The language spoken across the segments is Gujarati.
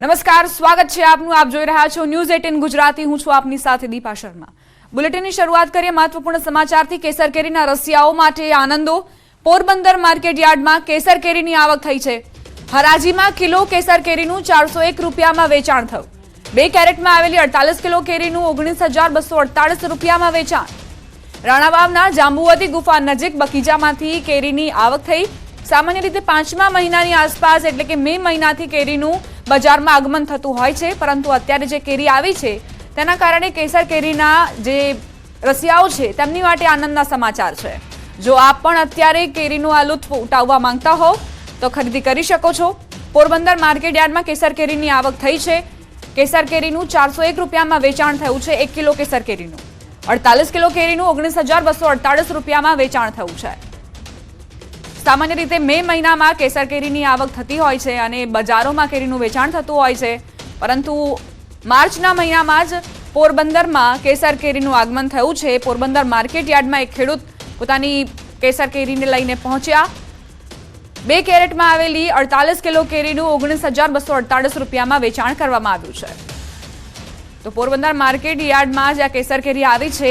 નમસ્કાર, સ્વાગત છે આપનું. આપ જોઈ રહ્યા છો ન્યૂઝ 18 ગુજરાતી. હું છું આપની સાથે દીપા શર્મા. બુલેટિનની શરૂઆત કરીએ મહત્વપૂર્ણ સમાચારથી. કેસર કેરીના રસિયાઓ માટે આનંદો. પોરબંદર માર્કેટ યાર્ડમાં કેસર કેરીની આવક થઈ છે. હરાજીમાં કિલો કેસર કેરીનું 401 રૂપિયામાં વેચાણ થયું. 2 કેરેટમાં આવેલી 48 કિલો કેરીનું 19,248 રૂપિયામાં વેચાણ. રાણાવાવના જાંબુવતી ગુફા નજીક બગીચામાંથી કેરીની આવક થઈ. સામાન્ય રીતે 5મા મહિનાની આસપાસ એટલે કે મે મહિનાથી કેરીનું બજારમાં આગમન થતું હોય છે, પરંતુ અત્યારે જે કેરી આવી છે તેના કારણે કેસર કેરીના જે રસિયાઓ છે તેમની માટે આનંદના સમાચાર છે. જો આપ પણ અત્યારે કેરીનો આ લુત્ફ ઉઠાવવા માંગતા હો તો ખરીદી કરી શકો છો. પોરબંદર માર્કેટ યાર્ડમાં કેસર કેરીની આવક થઈ છે. કેસર કેરીનું 401 રૂપિયામાં વેચાણ થયું છે. 1 કિલો કેસર કેરીનું 48 કિલો કેરીનું 19,248 રૂપિયામાં વેચાણ થયું છે. સામાન્ય રીતે મે મહિનામાં કેસર કેરીની આવક થતી હોય છે અને બજારોમાં કેરીનું વેચાણ થતું હોય છે, પરંતુ માર્ચના મહિનામાં જ પોરબંદરમાં કેસર કેરીનું આગમન થયું છે. પોરબંદર માર્કેટ યાર્ડમાં એક ખેડૂત પોતાની કેસર કેરીને લઈને પહોંચ્યા. 2 કેરેટમાં આવેલી 48 કિલો કેરીનું 19,248 રૂપિયામાં વેચાણ કરવામાં આવ્યું છે. તો પોરબંદર માર્કેટ યાર્ડમાં જ્યાં કેસર કેરી આવી છે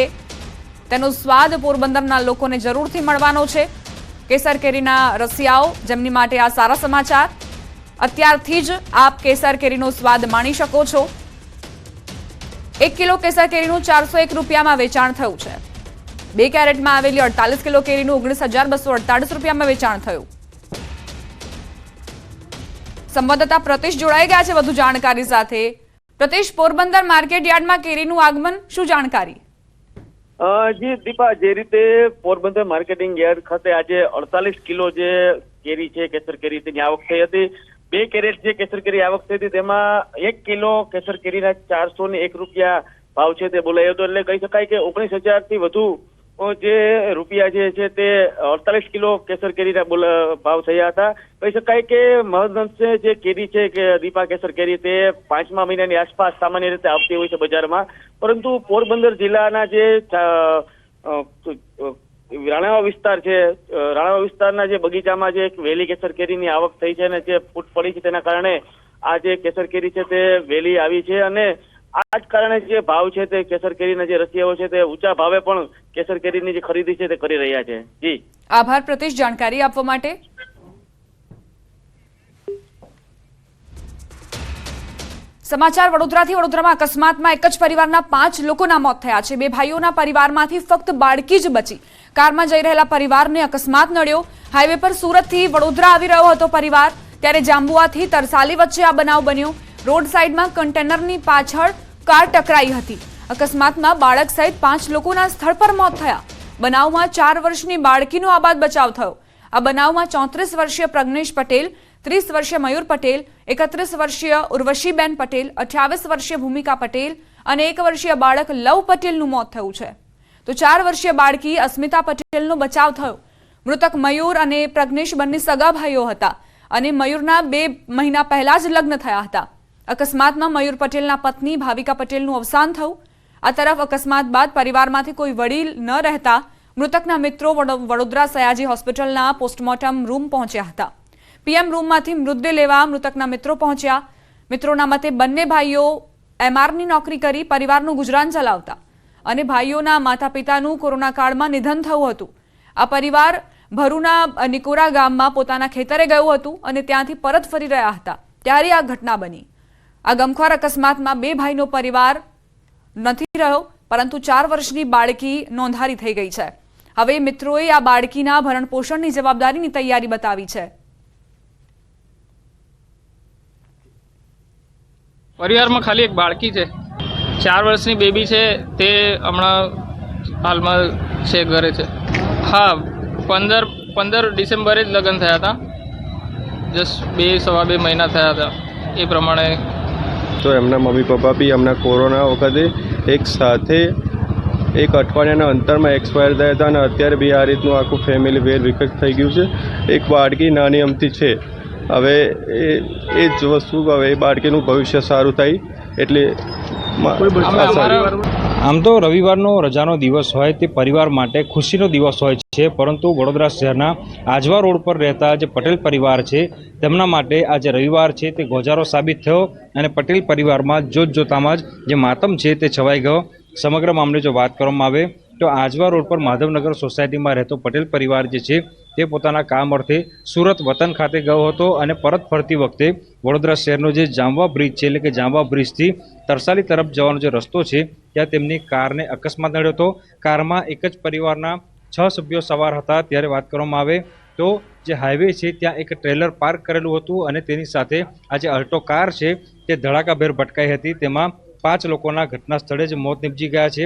તેનો સ્વાદ પોરબંદરના લોકોને જરૂરથી મળવાનો છે. કેસર કેરીના રસિયાઓ જેમની માટે આ સારા સમાચાર. અત્યારથી જ આપ કેસર કેરીનો સ્વાદ માણી શકો છો. 1 કિલો કેસર કેરીનું 401 રૂપિયામાં વેચાણ થયું છે. 2 કેરેટમાં આવેલી 48 કિલો કેરીનું 19,248 રૂપિયામાં વેચાણ થયું. સંવાદદાતા પ્રતિશ જોડાઈ ગયા છે વધુ જાણકારી સાથે. પ્રતિશ, પોરબંદર માર્કેટ યાર્ડમાં કેરીનું આગમન, શું જાણકારી? જી દીપા, જે રીતે પોરબંદર માર્કેટિંગ યાર્ડ ખાતે આજે 48 કિલો જે કેરી છે કેસર કેરી તેની આવક થઈ હતી. 2 કેરેટ જે કેસર કેરી આવક થઈ હતી તેમાં 1 કિલો કેસર કેરીના 401 રૂપિયા ભાવ છે તે બોલાયો હતો. એટલે કહી શકાય કે 19,000 થી વધુ જે રૂપિયા જે છે તે 48 કિલો કેસર કેરીના ભાવ થયા હતા. કહી શકાય કે મહદઅંશે જે કેરી છે કે દીપા કેસર કેરી તે 5મા મહિનાની આસપાસ સામાન્ય રીતે આવતી હોય છે બજારમાં, પરંતુ પોરબંદર જિલ્લાના જે રાણાવા વિસ્તાર છે, રાણાવા વિસ્તારના જે બગીચામાં જે વહેલી કેસર કેરીની આવક થઈ છે અને જે ફૂટ પડી છે તેના કારણે આ જે કેસર કેરી છે તે વહેલી આવી છે અને આ જ કારણે જે ભાવ છે તે કેસર કેરીના જે રસિયાઓ છે તે ઊંચા ભાવે પણ કેસર કેરીની જે ખરીદી છે તે કરી રહ્યા છે. જી આભાર પ્રતિશ જાણકારી આપવા માટે. સમાચાર વડોદરાથી. વડોદરામાં અકસ્માતમાં એક જ પરિવારના 5 લોકોના મોત થયા છે. 2 ભાઈઓના પરિવારમાંથી ફક્ત બાળકી જ બચી. કારમાં જઈ રહેલા પરિવારને અકસ્માત નડ્યો. હાઈવે પર સુરતથી વડોદરા આવી રહ્યો હતો પરિવાર, ત્યારે જાંબુઆથી તરસાલી વચ્ચે આ બનાવ બન્યો. રોડ સાઈડમાં કન્ટેનરની પાછળ કાર ટકરાઈ હતી. અકસ્માતમાં બાળક સહિત 5 લોકોના સ્થળ પર મોત થયા. બનાવમાં 4 વર્ષની બાળકીનો આબાદ બચાવ થયો. આ બનાવમાં 34 વર્ષીય પ્રજ્ઞેશ પટેલ, 30 વર્ષીય મયુર પટેલ, 31 વર્ષીય ઉર્વશીબેન પટેલ, 28 વર્ષીય ભૂમિકા પટેલ અને 1 વર્ષીય બાળક લવ પટેલનું મોત થયું છે. તો 4 વર્ષીય બાળકી અસ્મિતા પટેલનો બચાવ થયો. મૃતક મયુર અને પ્રજ્ઞેશ બંને સગા ભાઈઓ હતા અને મયુરના 2 મહિના પહેલા જ લગ્ન થયા હતા. અકસ્માતમાં મયુર પટેલના પત્ની ભાવિકા પટેલનું અવસાન થયું. આ તરફ અકસ્માત બાદ પરિવારમાંથી કોઈ વડીલ ન રહેતા મૃતકના મિત્રો વડોદરા સયાજી હોસ્પિટલના પોસ્ટમોર્ટમ રૂમ પહોંચ્યા હતા. પીએમ રૂમમાંથી મૃતદેહ લેવા મૃતકના મિત્રો પહોંચ્યા. મિત્રોના મતે બંને ભાઈઓ એમઆરની નોકરી કરી પરિવારનું ગુજરાન ચલાવતા અને ભાઈઓના માતા પિતાનું કોરોના કાળમાં નિધન થયું હતું. આ પરિવાર ભરૂના નિકોરા ગામમાં પોતાના ખેતરે ગયું હતું અને ત્યાંથી પરત ફરી રહ્યા હતા ત્યારે આ ઘટના બની. આ ગમખ્વાર અકસ્માતમાં 2 ભાઈનો પરિવાર નથી રહ્યો, પરંતુ 4 વર્ષની બાળકી નોંધારી થઈ ગઈ છે. હવે મિત્રોએ આ બાળકીના ભરણ પોષણની જવાબદારીની તૈયારી બતાવી છે. પરિવારમાં ખાલી એક બાળકી છે, 4 વર્ષની બેબી છે, તે હમણાં હાલમાં છે ઘરે છે. હા, 15 ડિસેમ્બરે જ લગ્ન થયા હતા. જસ્ટ 2-2.5 મહિના થયા હતા. એ પ્રમાણે તો એમના મમ્મી પપ્પા બી એમના કોરોના વખતે એક સાથે 1 અઠવાડિયાના અંતરમાં એક્સપાયર થયા હતા અને અત્યારે બી આ રીતનું આખું ફેમિલી વેર વિખેટ થઈ ગયું છે. એક બાળકી નાની અમથી છે. હવે એ જ વસ્તુ, હવે એ બાળકીનું ભવિષ્ય સારું થાય એટલે આમ તો રવિવારનો રજાનો દિવસ હોય તે પરિવાર માટે ખુશીનો દિવસ હોય છે. છે, પરંતુ વડોદરા શહેરના આજવા રોડ પર રહેતા જે પટેલ પરિવાર છે તેમના માટે આજે રવિવાર છે તે ગોજારો સાબિત થયો અને પટેલ પરિવારમાં જોતજોતામાં જ જે માતમ છે તે છવાઈ ગયો. સમગ્ર મામલે જો વાત કરવામાં આવે તો આજવા રોડ પર માધવનગર સોસાયટીમાં રહેતો પટેલ પરિવાર જે છે તે પોતાના કામ અર્થે સુરત વતન ખાતે ગયો હતો અને પરત ફરતી વખતે વડોદરા શહેરનો જે જામવા બ્રિજ છે એટલે કે જામવા બ્રિજથી તરસાલી તરફ જવાનો જે રસ્તો છે ત્યાં તેમની કારને અકસ્માત નડ્યો હતો. કારમાં એક જ પરિવારના 6 સભ્યો સવાર હતા. ત્યારે વાત કરવામાં આવે તો જે હાઈવે છે ત્યાં એક ટ્રેલર પાર્ક કરેલું હતું અને તેની સાથે આ જે અલ્ટો કાર છે તે ધડાકાભેર ભટકાઈ હતી. તેમાં 5 લોકોના ઘટના સ્થળે જ મોત નીપજી ગયા છે.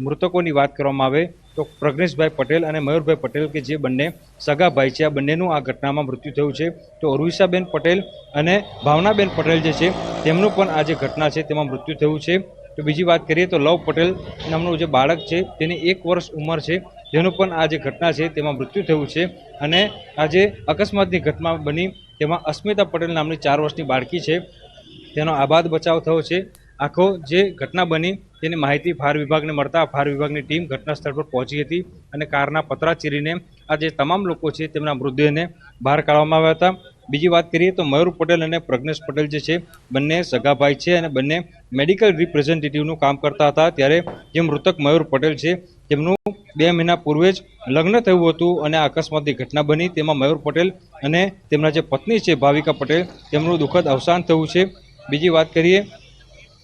મૃતકોની વાત કરવામાં આવે તો પ્રજ્ઞેશભાઈ પટેલ અને મયુરભાઈ પટેલ કે જે બંને સગા ભાઈ છે, આ બંનેનું આ ઘટનામાં મૃત્યુ થયું છે. તો ઉર્વિશાબેન પટેલ અને ભાવનાબેન પટેલ જે છે તેમનું પણ આ જે ઘટના છે તેમાં મૃત્યુ થયું છે. તો બીજી વાત કરીએ તો લવ પટેલ નામનું જે બાળક છે તેની 1 વર્ષ ઉંમર છે, તેનું પણ આ જે ઘટના છે તેમાં મૃત્યુ થયું છે. અને આ જે અકસ્માતની ઘટના બની તેમાં અસ્મિતા પટેલ નામની 4 વર્ષની બાળકી છે, તેનો આબાદ બચાવ થયો છે. આખો જે ઘટના બની તેની માહિતી ફાયર વિભાગને મળતા ફાયર વિભાગની ટીમ ઘટના સ્થળ પર પહોંચી હતી અને કારના પતરા ચીરીને આ જે તમામ લોકો છે તેમના મૃતદેહને બહાર કાઢવામાં આવ્યા હતા. બીજી વાત કરીએ તો મયુર પટેલ અને પ્રજ્ઞેશ પટેલ જે છે બંને સગાભાઈ છે અને બંને મેડિકલ રિપ્રેઝેન્ટેટિવનું કામ કરતા હતા. ત્યારે જે મૃતક મયુર પટેલ છે તેમનું 2 મહિના પૂર્વે જ લગ્ન થયું હતું અને આ અકસ્માતની ઘટના બની તેમાં મયુર પટેલ અને તેમના જે પત્ની છે ભાવિકા પટેલ તેમનું દુઃખદ અવસાન થયું છે. બીજી વાત કરીએ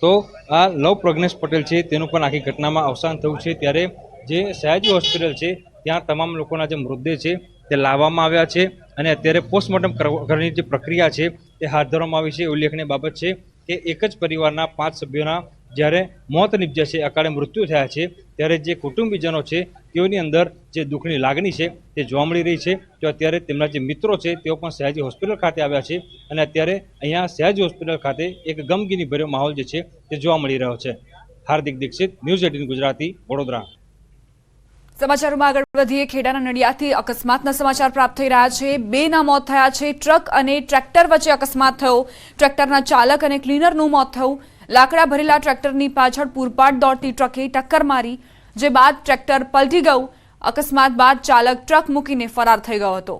તો આ લવ પ્રજ્ઞેશ પટેલ છે તેનું પણ આખી ઘટનામાં અવસાન થયું છે. ત્યારે જે સયાજી હોસ્પિટલ છે ત્યાં તમામ લોકોના જે મૃતદેહ છે તે લાવવામાં આવ્યા છે અને અત્યારે પોસ્ટમોર્ટમ કરવાની જે પ્રક્રિયા છે તે હાથ ધરવામાં આવી છે. ઉલ્લેખનીય બાબત છે કે એક જ પરિવારના 5 સભ્યોના જ્યારે મોત નીપજ્યા છે, અકાળે મૃત્યુ થયા છે, ત્યારે જે કુટુંબીજનો છે તેઓની અંદર જે દુઃખની લાગણી છે તે જોવા મળી રહી છે. તો અત્યારે તેમના જે મિત્રો છે તેઓ પણ સયાજી હોસ્પિટલ ખાતે આવ્યા છે અને અત્યારે અહીંયા સયાજી હોસ્પિટલ ખાતે એક ગમગીની ભર્યો માહોલ જે છે તે જોવા મળી રહ્યો છે. હાર્દિક દીક્ષિત, ન્યૂઝ 18 ગુજરાતી, વડોદરા. સમાચારોમાં આગળ વધીએ. ખેડાના નડિયાદથી અકસ્માતના સમાચાર પ્રાપ્ત થઈ રહ્યા છે. 2ના મોત થયા છે. ટ્રક અને ટ્રેક્ટર વચ્ચે અકસ્માત થયો. ટ્રેક્ટરના ચાલક અને ક્લીનરનું મોત થયું. લાકડા ભરેલા ટ્રેક્ટરની પાછળ પૂરપાટ દોડતી ટ્રકે ટક્કર મારી, જે બાદ ટ્રેક્ટર પલટી ગયું. અકસ્માત બાદ ચાલક ટ્રક મૂકીને ફરાર થઈ ગયો હતો.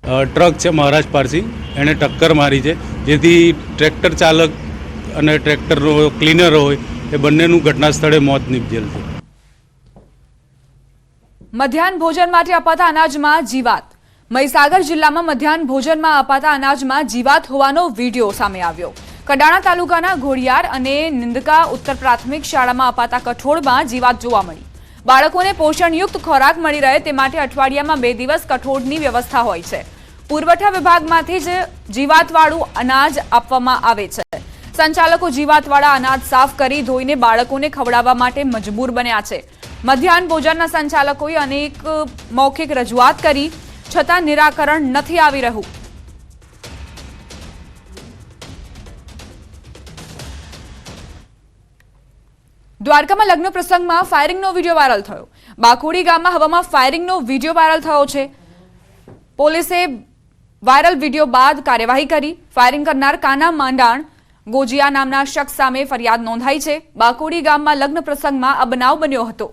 ટ્રક છે મહારાજ પારસી, એણે ટક્કર મારી છે, જેથી ટ્રેક્ટર ચાલક અને ટ્રેક્ટરનો ક્લીનર હોય એ બંનેનું ઘટના સ્થળે મોત નીપજેલ છે. મધ્યાહન ભોજન માટે અપાતા અનાજમાં જીવાત. મહીસાગર જિલ્લામાં મધ્યાહન ભોજનમાં અપાતા અનાજમાં જીવાત હોવાનો વિડીયો સામે આવ્યો. કડાણા તાલુકાના ઘોડિયાર અને નિંદકા ઉત્તર પ્રાથમિક શાળામાં અપાતા કઠોળમાં જીવાત જોવા મળી. બાળકોને પોષણયુક્ત ખોરાક મળી રહે તે માટે અઠવાડિયામાં 2 દિવસ કઠોળની વ્યવસ્થા હોય છે. પુરવઠા વિભાગમાંથી જ જીવાતવાળું અનાજ આપવામાં આવે છે. સંચાલકો જીવાતવાળા અનાજ સાફ કરી ધોઈને બાળકોને ખવડાવવા માટે મજબૂર બન્યા છે. મધ્યાહન ભોજનના સંચાલકોએ અનેક મૌખિક રજૂઆત કરી, છતાં નિરાકરણ નથી આવી રહ્યું. દ્વારકામાં લગ્ન પ્રસંગમાં ફાયરિંગનો વિડીયો વાયરલ થયો. બાકોડી ગામમાં હવામાં ફાયરિંગનો વિડીયો વાયરલ થયો છે. પોલીસે વાયરલ વિડીયો બાદ કાર્યવાહી કરી. ફાયરિંગ કરનાર કાના માંડાણ ગોજિયા નામના શખ્સ સામે ફરિયાદ નોંધાઈ છે. બાકોડી ગામમાં લગ્ન પ્રસંગમાં આ બનાવ બન્યો હતો.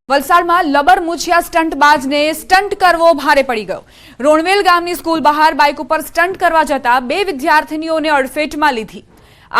વલસાડમાં લબર મૂછિયા સ્ટંટબાજને સ્ટંટ કરવો ભારે પડી ગયો. રોણવેલ ગામની સ્કૂલ બહાર બાઇક ઉપર સ્ટંટ કરવા જતા 2 વિદ્યાર્થીનીઓને અડફેટમાં લીધી.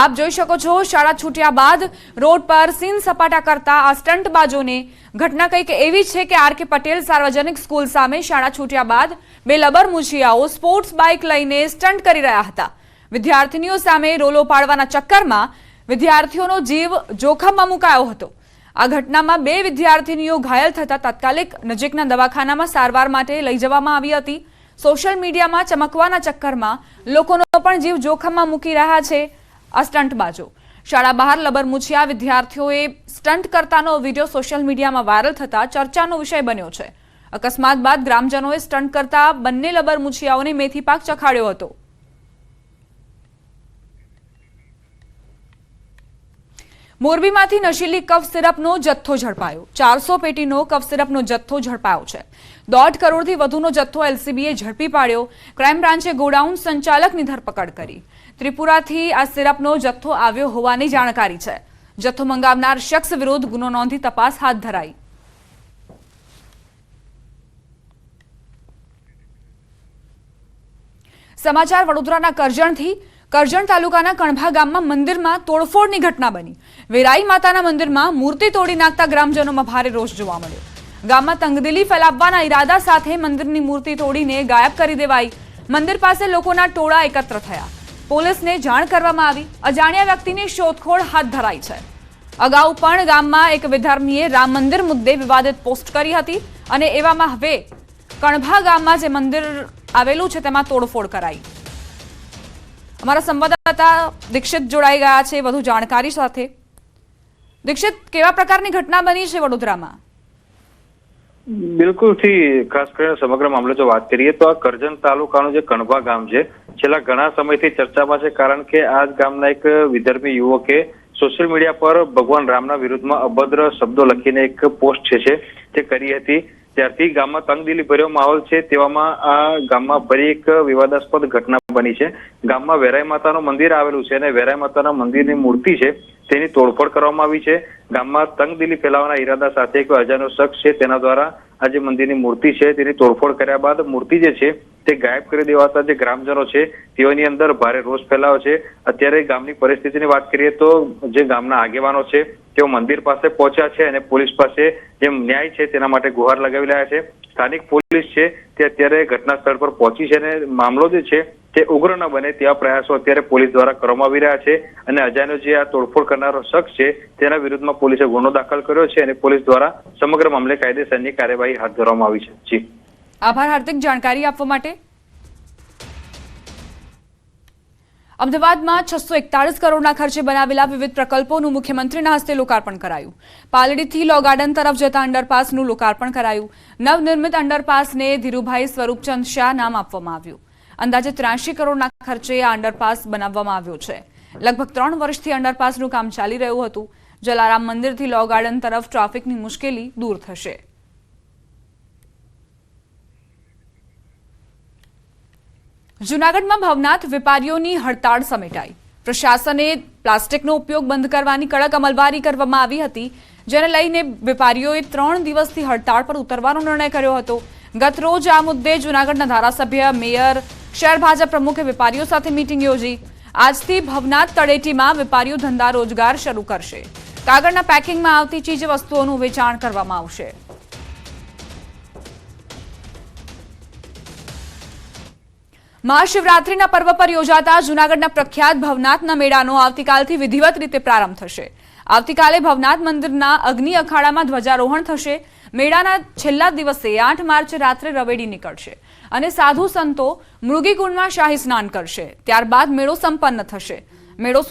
આપ જોઈ શકો છો, શાળા છૂટ્યા બાદ રોડ પર સીન સપાટા કરતા આ સ્ટંટબાજોને ઘટના કંઈક એવી છે કે આર કે પટેલ સાર્વજનિક સ્કૂલ સામે શાળા છૂટ્યા બાદ 2 લબર મૂછિયાઓ સ્પોર્ટ્સ બાઇક લઈને સ્ટંટ કરી રહ્યા હતા. વિદ્યાર્થીનીઓ સામે રોલો પાડવાના ચક્કરમાં વિદ્યાર્થીઓનો જીવ જોખમમાં મુકાયો હતો. આ ઘટનામાં 2 વિદ્યાર્થીનીઓ ઘાયલ થતા તાત્કાલિક નજીકના દવાખાનામાં સારવાર માટે લઈ જવામાં આવી હતી. સોશિયલ મીડિયામાં ચમકવાના ચક્કરમાં લોકોનો પણ જીવ જોખમમાં મૂકી રહ્યા છે આ સ્ટંટબાજો. શાળા બહાર લબરમૂછિયા વિદ્યાર્થીઓએ સ્ટંટ કરતાનો વિડીયો સોશિયલ મીડિયામાં વાયરલ થતા ચર્ચાનો વિષય બન્યો છે. અકસ્માત બાદ ગ્રામજનોએ સ્ટંટ કરતા બંને લબરમૂછિયાઓને મેથી પાક ચખાડ્યો હતો. મોરબીમાંથી નશીલી કફ સિરપનો જથ્થો ઝડપાયો. 400 પેટીનો કફ સિરપનો જથ્થો ઝડપાયો છે. 1.5 કરોડથી વધુનો જથ્થો એલસીબીએ ઝડપી પાડ્યો. ક્રાઇમ બ્રાન્ચે ગોડાઉન સંચાલકની ધરપકડ કરી. ત્રિપુરાથી આ સિરપનો જથ્થો આવ્યો હોવાની જાણકારી છે. જથ્થો મંગાવનાર શખ્સ વિરુદ્ધ ગુનો નોંધી તપાસ હાથ ધરાઈ. સમાચાર વડોદરાના કરજણ તાલુકાના કણભા ગામમાં મંદિરમાં તોડફોડની ઘટના બની. વેરાઈ માતાના મંદિરમાં મૂર્તિ તોડી નાખતા ગ્રામજનોમાં ભારે રોષ જોવા મળ્યો. ગામમાં તંગદિલી ફેલાવવાના ઈરાદા સાથે મંદિરની મૂર્તિ તોડીને ગાયબ કરી દેવાઈ. મંદિર પાસે લોકોના ટોળા એકત્ર થયા. પોલીસને જાણ કરવામાં આવી. અજાણ્યા વ્યક્તિની શોધખોળ હાથ ધરાઈ છે. અગાઉ પણ ગામમાં એક વિધર્મીએ રામ મંદિર મુદ્દે વિવાદિત પોસ્ટ કરી હતી અને એવામાં હવે કણભા ગામમાં જે મંદિર આવેલું છે તેમાં તોડફોડ કરાઈ. અમારા સંવાદદાતા દીક્ષિત જોડાઈ ગયા છે વધુ જાણકારી સાથે. દીક્ષિત, કેવા પ્રકારની ઘટના બની છે વડોદરામાં? બિલકુલથી ખાસ કરીને સમગ્ર મામલે જો વાત કરીએ તો આ કરજણ તાલુકાનું જે કણભા ગામ છે છેલ્લા ઘણા સમયથી ચર્ચામાં છે, કારણ કે આ જ ગામના એક વિધર્મી યુવકે સોશિયલ મીડિયા પર ભગવાન રામના વિરુદ્ધમાં અભદ્ર શબ્દો લખીને એક પોસ્ટ છે તે કરી હતી. ત્યારથી ગામમાં તંગદિલી ભર્યો માહોલ છે. તેવામાં આ ગામમાં ફરી એક વિવાદાસ્પદ ઘટના બની છે. ગામમાં વેરાઈ માતાનું મંદિર આવેલું છે અને વેરાઈ માતાના મંદિરની મૂર્તિ છે તેની તોડફોડ કરવામાં આવી છે. ગામમાં તંગદિલી ફેલાવવાના ઈરાદા સાથે એક અજાણ્યો શખ્સ છે તેના દ્વારા આ જે મંદિરની મૂર્તિ છે તેની તોડફોડ કર્યા બાદ મૂર્તિ જે છે તે ગાયબ કરી દેવાતા જે ગ્રામજનો છે તેઓની અંદર ભારે રોષ ફેલાયો છે. અત્યારે ગામની પરિસ્થિતિની વાત કરીએ તો જે ગામના આગેવાનો છે તેઓ મંદિર પાસે પહોંચ્યા છે અને પોલીસ પાસે જે ન્યાય છે તેના માટે ગુહાર લગાવી રહ્યા છે. સ્થાનિક પોલીસ છે તે અત્યારે ઘટના સ્થળ પર પહોંચી છે અને મામલો જે છે તે ઉગ્ર ન બને તેવા પ્રયાસો અત્યારે પોલીસ દ્વારા કરવામાં આવી રહ્યા છે. અને અજાણ્યો જે આ તોડફોડ કરનારો શખ્સ છે તેના વિરુદ્ધમાં પોલીસે ગુનો દાખલ કર્યો છે અને પોલીસ દ્વારા સમગ્ર મામલે કાયદેસરની કાર્યવાહી હાથ ધરવામાં આવી છે. જી આભાર હાર્દિક, જાણકારી આપવા માટે. અમદાવાદમાં 641 કરોડના ખર્ચે બનાવેલા વિવિધ પ્રકલ્પોનું મુખ્યમંત્રીના હસ્તે લોકાર્પણ કરાયું. પાલડીથી લો ગાર્ડન તરફ જતા અંડરપાસનું લોકાર્પણ કરાયું. નવનિર્મિત અંડરપાસને ધીરુભાઈ સ્વરૂપચંદ શાહ નામ આપવામાં આવ્યું. અંદાજે 83 કરોડના ખર્ચે આ અંડરપાસ બનાવવામાં આવ્યો છે. લગભગ 3 વર્ષથી અંડરપાસનું કામ ચાલી રહ્યું હતું. જલારામ મંદિરથી લો ગાર્ડન તરફ ટ્રાફિકની મુશ્કેલી દૂર થશે. જૂનાગઢમાં ભવનાથ વેપારીઓની હડતાળ સમેટાઈ. પ્રશાસને પ્લાસ્ટિકનો ઉપયોગ બંધ કરવાની કડક અમલવારી કરવામાં આવી હતી, જેને લઈને વેપારીઓએ 3 દિવસથી હડતાળ પર ઉતરવાનો નિર્ણય કર્યો હતો. ગત રોજ આ મુદ્દે જૂનાગઢના ધારાસભ્ય, મેયર, શહેર ભાજપ પ્રમુખે વેપારીઓ સાથે મીટિંગ યોજી. આજથી ભવનાથ તળેટીમાં વેપારીઓ ધંધા રોજગાર શરૂ કરશે. કાગળના પેકિંગમાં આવતી ચીજ વસ્તુઓનું વેચાણ કરવામાં આવશે. મહાશિવરાત્રીના પર્વ પર યોજાતા જૂનાગઢના પ્રખ્યાત ભવનાથના મેળાનો આવતીકાલથી વિધિવત રીતે પ્રારંભ થશે. આવતીકાલે ભવનાથ મંદિરના અગ્નિ અખાડામાં ધ્વજારોહણ થશે. મેળાના છેલ્લા દિવસે 8 માર્ચે રાત્રે રવેડી નીકળશે અને સાધુ સંતો મૃગીકુંડમાં શાહી સ્નાન કરશે. ત્યારબાદ મેળો સંપન્ન થશે. મેળો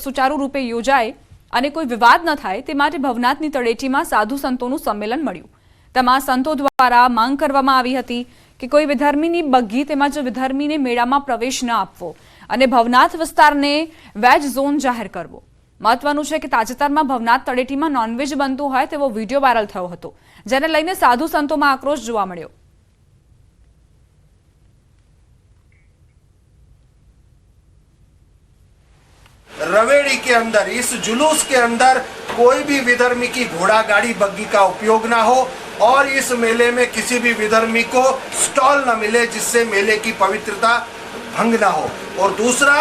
સુચારુ રૂપે યોજાય અને કોઈ વિવાદ ન થાય તે માટે ભવનાથની તળેટીમાં સાધુ સંતોનું સંમેલન મળ્યું. તેમાં સંતો દ્વારા માંગ કરવામાં આવી હતી કે કોઈ વિધર્મીની બગ્ગી તેમજ વિધર્મીને મેળામાં પ્રવેશ ન આપવો અને ભવનાથ વિસ્તારને વેજ ઝોન જાહેર કરવો. મહત્વનું છે કે તાજેતરમાં ભવનાથ તળેટીમાં નોનવેજ બનતું હોય તેવો વિડીયો વાયરલ થયો હતો, જેને લઈને સાધુ સંતોમાં આક્રોશ જોવા મળ્યો. रवेड़ी के अंदर इस जुलूस के अंदर कोई भी विधर्मी की घोड़ा गाड़ी बग्गी का उपयोग ना हो और इस मेले में किसी भी विधर्मी को स्टॉल न मिले जिससे मेले की पवित्रता भंग ना हो. और दूसरा,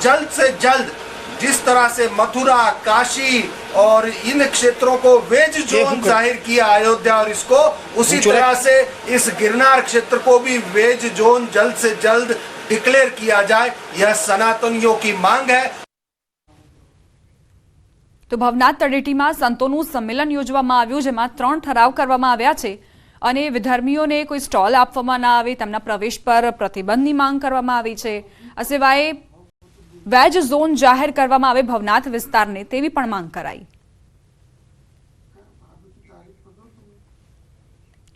जल्द से जल्द जिस तरह से मथुरा, काशी और इन क्षेत्रों को वेज जोन जाहिर किया अयोध्या और इसको, उसी तरह से इस गिरनार क्षेत्र को भी वेज जोन जल्द से जल्द डिक्लेयर किया जाए. यह सनातनियों की मांग है. તો ભવનાથ તળેટીમાં સંતોનું સંમેલન યોજવામાં આવ્યું, જેમાં 3 ઠરાવ કરવામાં આવ્યા છે અને વિધર્મીઓને કોઈ સ્ટોલ આપવામાં ના આવે, તેમના પ્રવેશ પર પ્રતિબંધની માંગ કરવામાં આવી છે. આ સિવાય વેજ ઝોન જાહેર કરવામાં આવે ભવનાથ વિસ્તારને, તેવી પણ માંગ કરાઈ.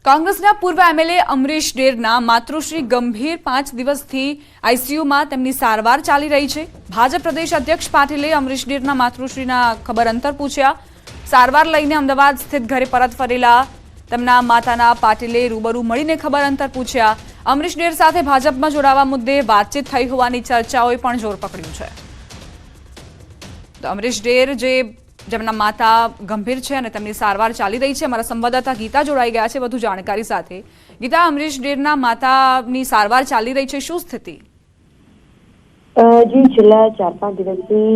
કોંગ્રેસના પૂર્વ એમએલએ અમરીશ ડેરના માતૃશ્રી ગંભીર 5 દિવસથી આઈસીયુમાં તેમની સારવાર ચાલી રહી છે. ભાજપ પ્રદેશ અધ્યક્ષ પાટીલે અમરીશ ડેરના માતૃશ્રીના ખબર અંતર પૂછ્યા. સારવાર લઈને અમદાવાદ સ્થિત ઘરે પરત ફરેલા તેમના માતાના પાટીલે રૂબરૂ મળીને ખબર અંતર પૂછ્યા. અમરીશ ડેર સાથે ભાજપમાં જોડાવા મુદ્દે વાતચીત થઈ હોવાની ચર્ચાઓએ પણ જોર પકડ્યું છે. તો અમરીશ ડેર જેમના માતા ગંભીર છે અને તેમની સારવાર ચાલી રહી છે. અમારા સંવાદદાતા ગીતા જોડાઈ ગયા છે વધુ જાણકારી સાથે. ગીતા, અમરીશ ડેરના માતાની સારવાર ચાલી રહી છે, શું સ્થિતિ? જી, છેલ્લા 4-5 દિવસથી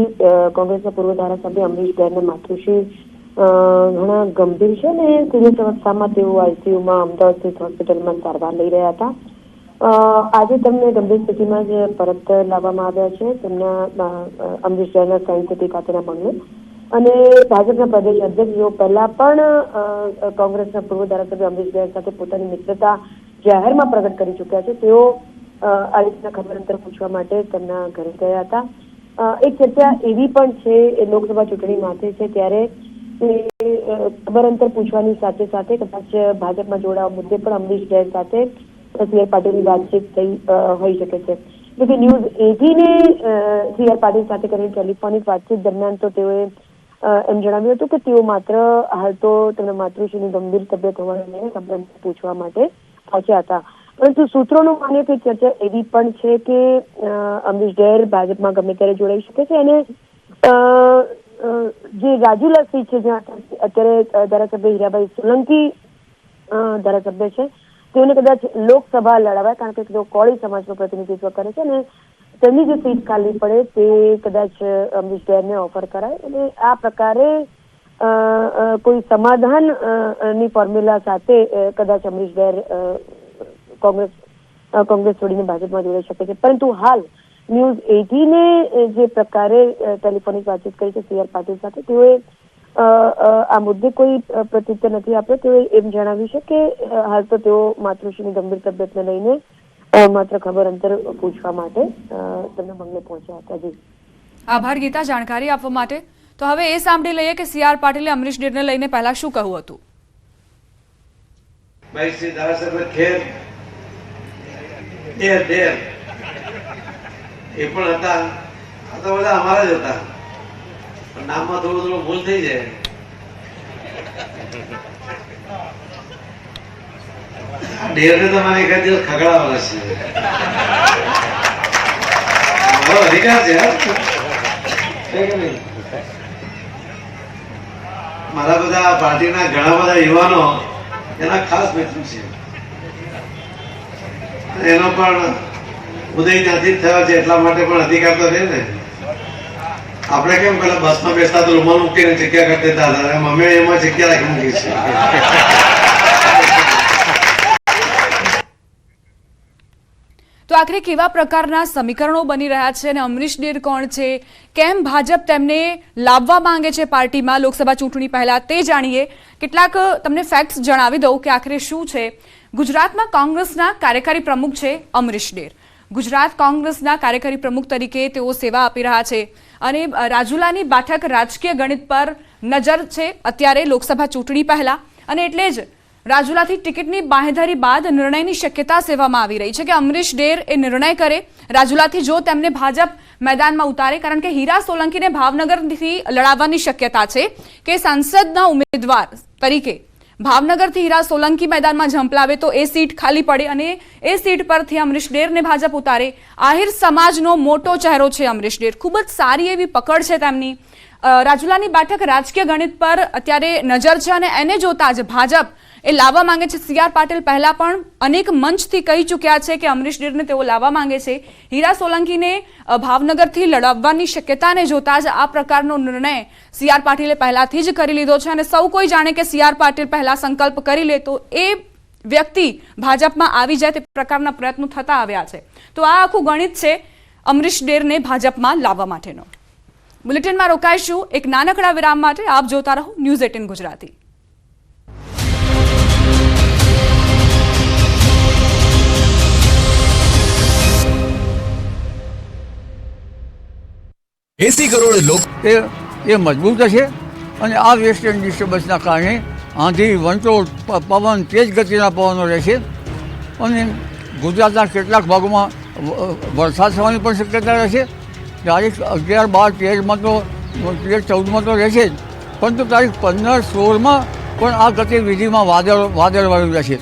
કોંગ્રેસના પૂર્વ ધારાસભ્ય અમરીશ ડેરના માતૃશ્રી ઘણા ગંભીર છે અને સિરિયસ અવસ્થામાં તેઓ આઈસીયુમાં અમદાવાદ સ્થિત હોસ્પિટલમાં સારવાર લઈ રહ્યા હતા. આજે તેમને ગંભીર સ્થિતિમાં જ પરત લાવવામાં આવ્યા છે તેમના અમરીશ ડેરના સાયન્સ સિટી ખાતેના બંગલે. અને ભાજપના પ્રદેશ અધ્યક્ષ જો પહેલા પણ કોંગ્રેસના પૂર્વ ધારાસભ્ય અમરીશ ડેર સાથે પોતાની મિત્રતા જાહેરમાં પ્રગટ કરી ચૂક્યા છે. તેઓ આ રીતના ખબર અંતર પૂછવા માટે તેમના ઘરે ગયા હતા. એક ચર્ચા એવી પણ છે એ લોકસભા ચૂંટણી માથે છે ત્યારે ખબર અંતર પૂછવાની સાથે સાથે કદાચ ભાજપમાં જોડાવા મુદ્દે પણ અમરીશ ડેર સાથે સી.આર. પાટીલની વાતચીત થઈ હોઈ શકે છે. એટલે ન્યૂઝ 18 સી.આર. પાટીલ સાથે કરેલી ટેલિફોનિક વાતચીત દરમિયાન તો તેઓએ એમ જણાવ્યું હતું કે તેઓ માત્ર હાલ તો તેમના માતૃશ્રીની ગંભીર તબિયત હોવાને લઈને ખબર પૂછવા માટે પહોંચ્યા હતા. પરંતુ સૂત્રોનું માનીએ કે ચર્ચા એવી પણ છે કે અમરીશ ડેર ભાજપમાં ગમે ત્યારે જોડાઈ શકે છે અને જે રાજુલા સીટ છે જ્યાં અત્યારે ધારાસભ્ય હીરાભાઈ સોલંકી ધારાસભ્ય છે તેઓને કદાચ લોકસભા લડાવાય, કારણ કે તેઓ કોળી સમાજનું પ્રતિનિધિત્વ કરે છે અને તેમની જે સીટ ખાલી પડે તે કદાચ અમરીશ ડેરને ઓફર કરાય અને આ પ્રકારે કોઈ સમાધાન ની ફોર્મ્યુલા સાથે કદાચ અમરીશ ડેર કોંગ્રેસ છોડીને ભાજપમાં જોડાઈ શકે છે. પરંતુ હાલ ન્યૂઝ 18 જે પ્રકારે ટેલિફોનિક વાતચીત કરી છે સી.આર. પાટીલ સાથે, તેઓએ આ મુદ્દે કોઈ પ્રત્યુત્તર નથી આપ્યો. તેઓએ એમ જણાવ્યું છે કે હાલ તો તેઓ માતૃશ્રીની ગંભીર તબિયતને લઈને માત્ર ખબર અંતર પૂછવા માટે તેમના બંગલે પહોંચ્યા હતા. જી, આભાર ગીતા જાણકારી આપવા માટે. તો હવે એ સાંભળી લઈએ કે સી.આર. પાટીલે અમરીશ ડેરને લઈને પહેલા શું કહ્યું હતું. ભાઈ શ્રી ધારાસભ્ય ખેર ડેર એ પણ હતા, આ તો બધા અમારા જ હતા, પણ નામમાં થોડું ભૂલ થઈ જાય. ડેરને તો મને એકાદ દિવસ ખગડાવવાના છે, મારો અધિકાર છે કે નહીં? મારા બધા પાર્ટીના ઘણા બધા યુવાનો એના ખાસ મિત્રો છે. એનો પણ ઉદય ત્યાંથી જ થયો છે એટલા માટે પણ અધિકાર તો રહે ને. આપણે કેમ પેલા બસમાં બેસતા તો રૂમાલ મૂકીને જગ્યા કરી દેતા હતા, અમે એમાં જગ્યા રાખી મૂકી છે. તો આખરે કેવા પ્રકારના સમીકરણો બની રહ્યા છે અને અમરીશ ડેર કોણ છે, કેમ ભાજપ તેમને લાવવા માંગે છે પાર્ટીમાં લોકસભા ચૂંટણી પહેલા, તે જાણીએ. કેટલાક તમને ફેક્ટ્સ જણાવી દઉં કે આખરે શું છે. ગુજરાતમાં કોંગ્રેસના કાર્યકારી પ્રમુખ છે અમરીશ ડેર. ગુજરાત કોંગ્રેસના કાર્યકારી પ્રમુખ તરીકે તેઓ સેવા આપી રહ્યા છે અને રાજુલાની બેઠક રાજકીય ગણિત પર નજર છે અત્યારે લોકસભા ચૂંટણી પહેલા, અને એટલે જ રાજુલાથી ટિકિટની બાંહેધરી બાદ નિર્ણયની શક્યતા સેવામાં આવી રહી છે કે અમરીશ ડેર એ નિર્ણય કરે રાજુલાથી જો તેમને ભાજપ મેદાનમાં ઉતારે, કારણ કે હીરા સોલંકીને ભાવનગરથી લડાવવાની શક્યતા છે કે સાંસદના ઉમેદવાર તરીકે ભાવનગરથી હીરા સોલંકી મેદાનમાં ઝંપલાવે તો એ સીટ ખાલી પડે અને એ સીટ પરથી અમરીશ ડેરને ભાજપ ઉતારે. આહિર સમાજનો મોટો ચહેરો છે અમરીશ ડેર, ખૂબ જ સારી એવી પકડ છે તેમની. રાજુલાની બેઠક રાજકીય ગણિત પર અત્યારે નજર છે અને એને જોતા જ ભાજપ એ લાવવા માંગે છે. સી.આર. પાટીલ પહેલા પણ અનેક મંચથી કહી ચૂક્યા છે કે અમરીશ ડેરને તેઓ લાવવા માંગે છે. હીરા સોલંકીને ભાવનગરથી લડાવવાની શક્યતાને જોતા જ આ પ્રકારનો નિર્ણય સી.આર. પાટીલે પહેલાથી જ કરી લીધો છે અને સૌ કોઈ જાણે કે સી.આર. પાટીલ પહેલા સંકલ્પ કરી લે તો એ વ્યક્તિ ભાજપમાં આવી જાય તે પ્રકારના પ્રયત્નો થતા આવ્યા છે. તો આ આખું ગણિત છે અમરીશ ડેરને ભાજપમાં લાવવા માટેનો. બુલેટિનમાં રોકાઈશું એક નાનકડા વિરામ માટે. આપ જોતા રહો ન્યૂઝ 18 ગુજરાતી. ₹80 કરોડ લોકો એ મજબૂત હશે અને આ વેસ્ટર્ન ડિસ્ટર્બન્સના કારણે આંધી વંટોળ પવન તેજ ગતિના પવનો રહેશે અને ગુજરાતના કેટલાક ભાગોમાં વરસાદ થવાની પણ શક્યતા રહેશે. તારીખ 11, 12, 13માં તો 13, 14માં તો રહેશે જ, પરંતુ તારીખ 15, 16માં પણ આ ગતિવિધિમાં વાદળવાળું રહેશે.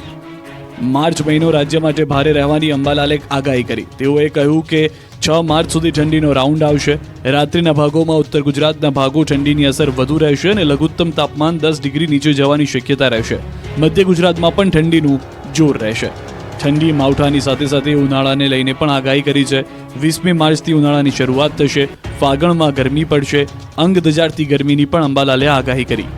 માર્ચ મહિનો રાજ્ય માટે ભારે રહેવાની અંબાલાલે આગાહી કરી. તેઓએ કહ્યું કે 6 માર્ચ સુધી ઠંડીનો રાઉન્ડ આવશે. રાત્રિના ભાગોમાં ઉત્તર ગુજરાતના ભાગો ઠંડીની અસર વધુ રહેશે અને લઘુત્તમ તાપમાન 10 ડિગ્રી નીચે જવાની શક્યતા રહેશે. મધ્ય ગુજરાતમાં પણ ઠંડીનું જોર રહેશે. ઠંડી માવઠાની સાથે સાથે ઉનાળાને લઈને પણ આગાહી કરી છે. 20મી માર્ચથી ઉનાળાની શરૂઆત થશે. ફાગણમાં ગરમી પડશે. અંગ દજાડતી ગરમીની પણ અંબાલાલે આગાહી કરી.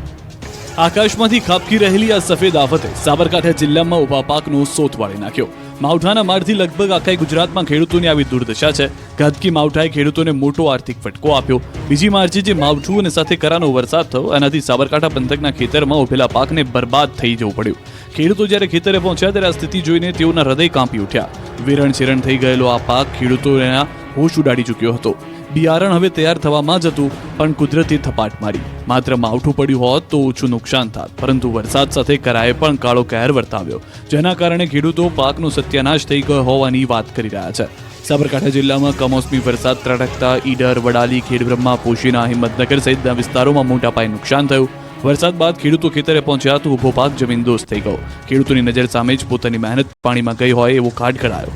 આકાશમાંથી ખાબકી રહેલી આ સફેદ આફતે સાબરકાંઠા જિલ્લામાં ઊભા પાકનો સોથ વાળી નાખ્યો. માવઠાના મારથી લગભગ આખા ગુજરાતમાં ખેડૂતોની આવી દુર્દશા છે. ઘાતકી માવઠાએ ખેડૂતોને મોટો આર્થિક ફટકો આપ્યો. 2જી માર્ચે જે માવઠું અને સાથે કરાનો વરસાદ થયો, એનાથી સાબરકાંઠા પંથકના ખેતરમાં ઉભેલા પાકને બરબાદ થઈ જવું પડ્યું. ખેડૂતો જ્યારે ખેતરે પહોંચ્યા ત્યારે આ સ્થિતિ જોઈને તેઓના હૃદય કાંપી ઉઠ્યા. વેરણ છેરણ થઈ ગયેલો આ પાક ખેડૂતોના હોશ ઉડાડી ચૂક્યો હતો. બિયારણ હવે તૈયાર થવામાં જ હતું, પણ કુદરતે થપાટ મારી. માત્ર માવઠું પડ્યું હોત તો ઓછું નુકસાન થાત, પરંતુ વરસાદ સાથે કરાએ પણ કાળો કહેર વર્તાવ્યો, જેના કારણે ખેડૂતો પાકનો સત્યાનાશ થઈ ગયો હોવાની વાત કરી રહ્યા છે. સાબરકાંઠા જિલ્લામાં કમોસમી વરસાદ ત્રાટકતા ઈડર, વડાલી, ખેડબ્રહ્મા, પોશીના, હિંમતનગર સહિતના વિસ્તારોમાં મોટા પાયે નુકસાન થયું. વરસાદ બાદ ખેડૂતો ખેતરે પહોંચ્યા તો ઊભો પાક જમીનદોસ્ત થઈ ગયો. ખેડૂતોની નજર સામે જ પોતાની મહેનત પાણીમાં ગઈ હોય એવો કાઢ કઢાયો.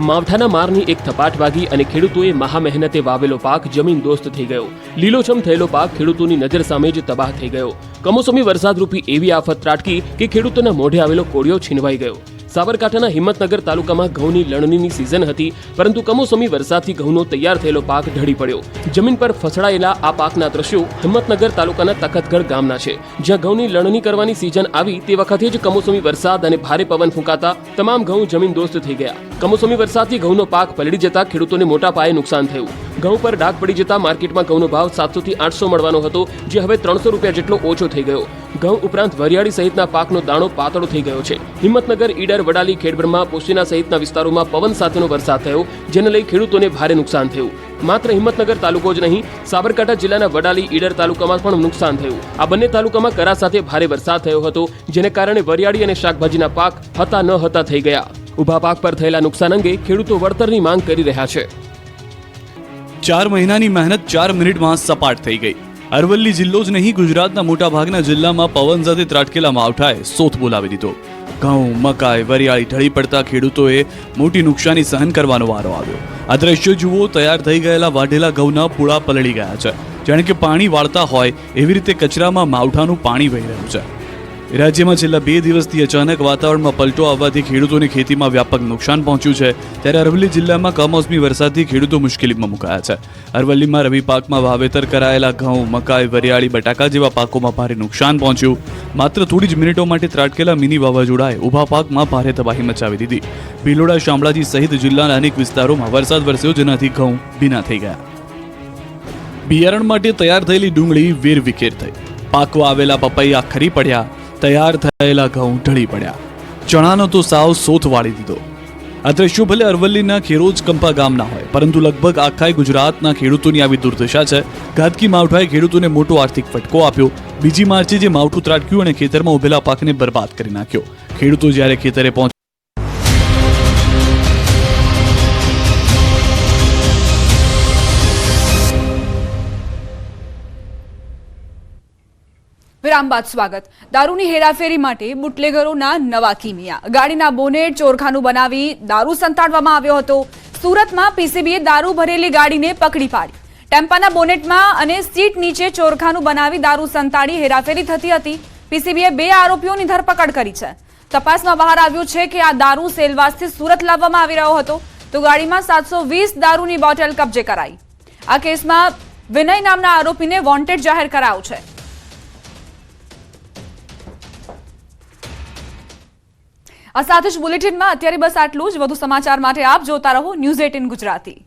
માવઠાના મારની એક થપાટ વાગી અને ખેડૂતોએ મહા મહેનતે વાવેલો પાક જમીન દોસ્ત થઈ ગયો. લીલોછમ થયેલો પાક ખેડૂતોની નજર સામે જ તબાહ થઈ ગયો. કમોસમી વરસાદરૂપી એવી આફત ત્રાટકી કે ખેડૂતોના મોઢે આવેલો કોળિયો છીનવાઈ ગયો. સાબરકાંઠાના હિંમતનગર તાલુકામાં ઘઉંની લણણીની સિઝન હતી, પરંતુ કમોસમી વરસાદથી ઘઉંનો તૈયાર થયેલો પાક ઢળી પડ્યો. જમીન પર ફસડાયેલા આ પાકના દ્રશ્યો હિંમતનગર તાલુકાના તખતગઢ ગામના છે, જ્યાં ઘઉંની લણણી કરવાની સિઝન આવી તે વખતે જ કમોસમી વરસાદ અને ભારે પવન ફૂંકાતા તમામ ઘઉં જમીન દોસ્ત થઈ ગયા. કમોસમી વરસાદથી ઘઉંનો પાક પલળી જતા ખેડૂતોને મોટા પાયે નુકસાન થયું. ઘઉં પર ડાઘ પડી જતા માર્કેટમાં ઘઉંનો ભાવ 700 થી 800 મળવાનો હતો, જે હવે 300 રૂપિયા જેટલો ઓછો થઈ ગયો. ઘઉં ઉપરાંત વરિયાળી સહિતના પાકનો દાણો પાતળો થઈ ગયો છે. હિંમતનગર, ઈડર, વડાલી, ખેડબ્રહ્મા, પોશીના સહિતના વિસ્તારોમાં પવન સાથેનો વરસાદ થયો, જેને લઈ ખેડૂતોને ભારે નુકસાન થયું. માત્ર હિંમતનગર તાલુકો જ નહીં, સાબરકાંઠા જિલ્લાના વડાલી, ઈડર તાલુકામાં પણ નુકસાન થયું. આ બંને તાલુકામાં કરા સાથે ભારે વરસાદ થયો હતો, જેને કારણે વરિયાળી અને શાકભાજીના પાક હતા ન હતા થઈ ગયા. ઊભા પાક પર થયેલા નુકસાન અંગે ખેડૂતો વળતરની માંગ કરી રહ્યા છે. 4 મહિનાની મહેનત 4 મિનિટમાં સપાટ થઈ ગઈ. અરવલ્લી જિલ્લો જ નહીં, ગુજરાતના મોટા ભાગના જિલ્લામાં પવન સાથે ત્રાટકેલા માવઠાએ સોથ બોલાવી દીધો. ઘઉં, મકાઈ, વરિયાળી ઢળી પડતા ખેડૂતોએ મોટી નુકસાની સહન કરવાનો વારો આવ્યો. આ દ્રશ્યો જુઓ, તૈયાર થઈ ગયેલા વાઢેલા ઘઉંના પૂળા પલળી ગયા છે. જાણે કે પાણી વાળતા હોય એવી રીતે કચરામાં માવઠાનું પાણી વહી રહ્યું છે. રાજ્યમાં છેલ્લા 2 દિવસથી અચાનક વાતાવરણમાં પલટો આવવાથી ખેડૂતોની ખેતીમાં વ્યાપક નુકસાન પહોંચ્યું છે. ત્યારે અરવલ્લી જિલ્લામાં કમોસમી વરસાદથી ખેડૂતો મુશ્કેલીમાં મુકાયા છે. અરવલ્લીમાં રવિ પાકમાં વાવેતર કરાયેલા ઘઉં, મકાઈ, વરિયાળી, બટાકા જેવા પાકોમાં ભારે નુકસાન પહોંચ્યું. માત્ર થોડી જ મિનિટો માટે ત્રાટકેલા મિની વાવાઝોડાએ ઊભા પાકમાં ભારે તબાહી મચાવી દીધી. ભીલોડા, શામળાજી સહિત જિલ્લાના અનેક વિસ્તારોમાં વરસાદ વરસ્યો, જેનાથી ઘઉં ભીના થઈ ગયા. બિયારણ માટે તૈયાર થયેલી ડુંગળી વેરવિખેર થઈ. પાકવા આવેલા પપૈયા ખરી પડ્યા. તૈયાર થયેલા ઘઉં ઢળી પડ્યા. ચણાનો તો સાવ સોથ વાળી દીધો. આ દ્રશ્યો ભલે અરવલ્લીના ખેરોજ કંપા ગામના હોય, પરંતુ લગભગ આખા ગુજરાતના ખેડૂતોની આવી દુર્દશા છે. ઘાતકી માવઠાએ ખેડૂતોને મોટો આર્થિક ફટકો આપ્યો. 2જી માર્ચે જે માવઠું ત્રાટક્યું અને ખેતરમાં ઉભેલા પાકને બરબાદ કરી નાખ્યો. ખેડૂતો જ્યારે ખેતરે પહોંચ્યા વિરામ બાદ સ્વાગત. દારૂની હેરાફેરી માટે બુટલેગરોના નવા કિમિયા. ગાડીના બોનેટ ચોરખાનું બનાવી દારૂ સંતાડવામાં આવ્યો હતો. સુરતમાં પીસીબીએ દારૂ ભરેલી ગાડીને પકડી પાડી. ટેમ્પાના બોનેટમાં અને સીટ નીચે ચોરખાનું બનાવી દારૂ સંતાડી હેરાફેરી થતી હતી. પીસીબીએ 2 આરોપીઓની ધરપકડ કરી છે. તપાસમાં બહાર આવ્યું છે કે આ દારૂ સેલવાસથી સુરત લાવવામાં આવી રહ્યો હતો, તો ગાડીમાં 720 દારૂની બોટલ કબજે કરાઈ. આ કેસમાં વિનય નામના આરોપીને વોન્ટેડ જાહેર કરાયો છે. આ સાથે જ બુલેટિનમાં અત્યારે બસ આટલું જ. વધુ સમાચાર માટે આપ જોતા રહો ન્યૂઝ 18 ગુજરાતી.